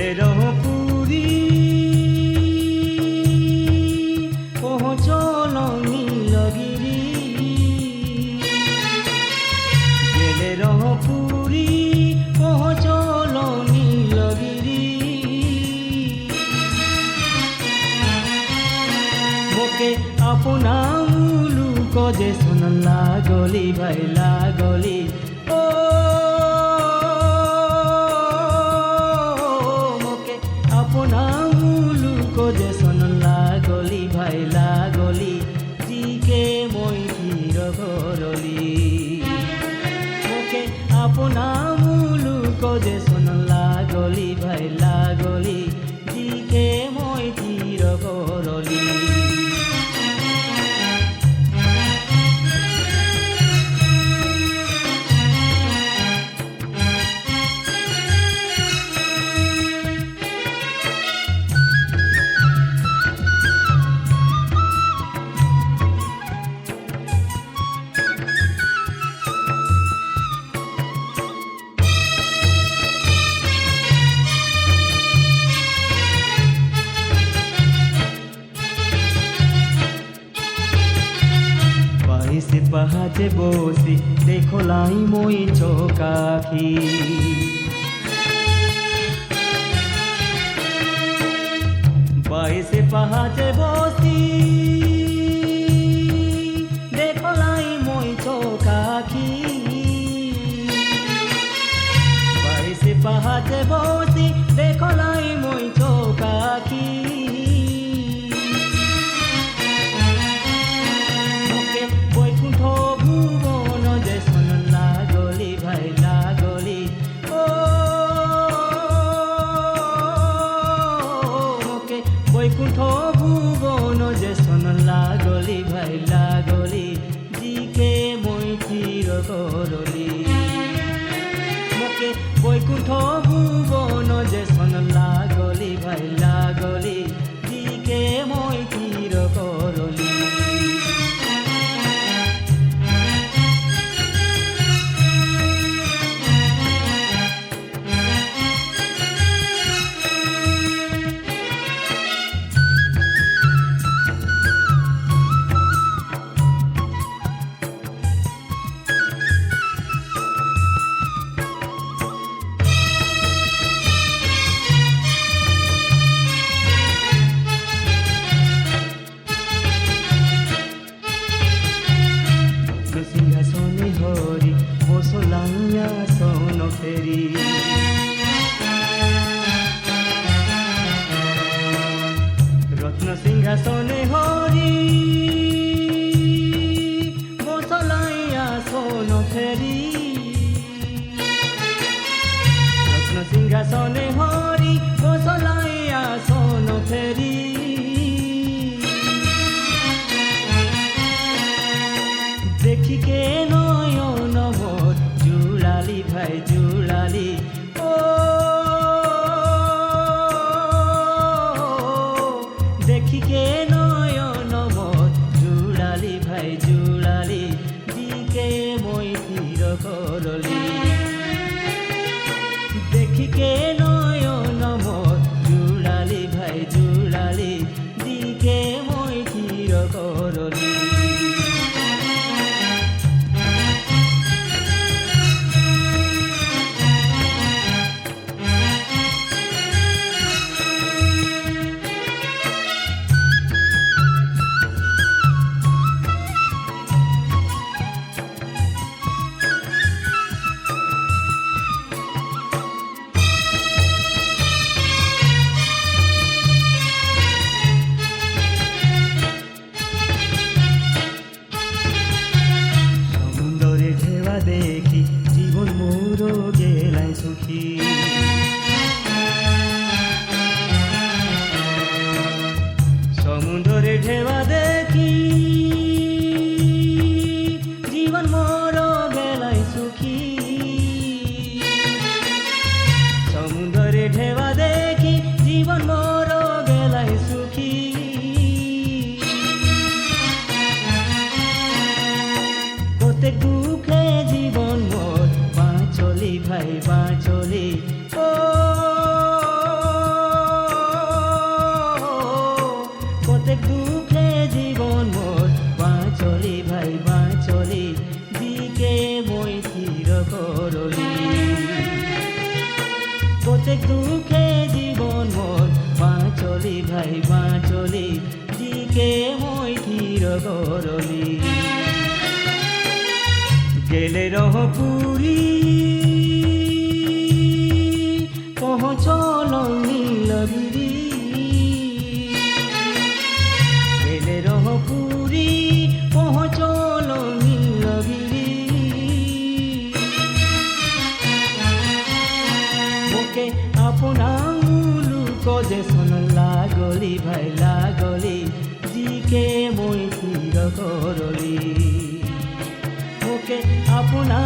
পুরী পৌঁছল নীলগিরি, গেলে পুরী পৌঁছল নীলগিরি। মোকে আপনা মুলুক যে শুন লাগলি ভাই লাগলি, ও মোকে আপনা মুলুক যে শুন লাগলি ভাই লাগলি, জিকে মই ধীর করলি। মোকে আপনা মুলুক যে শুন লাগলি ভাই লাগলি, জিকে মই ধীর করলি। সে পাহাচে বসি দেখলাই মই চোখাখি, বাইশে পাহাচে বসি দেখলাই মই চোখাখি, বাইশে পাহাচে বসি দেখলাই মই চোখাখি। বৈকুণ্ঠ ভুবন যে শুন লাগলি ভাই লাগলি, ও মোকে বৈকুণ্ঠ ভুবন যে শুন লাগলি ভাই লাগলি, জিকে মই ধীর করলি। মোকে বৈকুণ্ঠ ভুবন যে শুন লাগলি ভাই লাগলি, জিকে মই ধীর করলি। সিংহাসনে হরি বসলাইয়া সোন ফেরি, রত্ন সিংহাসনে হরি বসলাইয়া সোন ফেরি, রত্ন সিংহাসনে হরি বসলাইয়া সোন ফেরি। দেখিকে নয়ন মোর জুড়ালি ভাই জুড়ালি, ও দেখিকে নয়ন মোর জুড়ালি ভাই জুড়ালি, জিকে মই ধীর করলি। দেখিকে নয়ন মোর জুড়ালি ভাই জুড়ালি, জিকে মই ধীর করলি। দেখি জীবন মোর গেলাই সুখী, সমুদ্রে ঢেউয়া দেখি জীবন মোর গেলাই সুখী, সমুদ্রে ঢেউয়া দেখি জীবন মোর গেলাই সুখী। প্রত্যেক দুঃখে জীবন মোর বাঁচলি ভাই বাঁচলি, করলি প্রত্যেক দুঃখে জীবন মোর বাঁচলি ভাই বাঁচলি জিকে মই থির করলি গেলে রহ পুরী পৌঁছল নীলগিরি গেলে রহ পুরী পৌঁছল নীলগিরি মোকে আপনা মুলুক দেশন লাগলি ভাই লাগলি জিকে মই থির করলি মোকে আপনা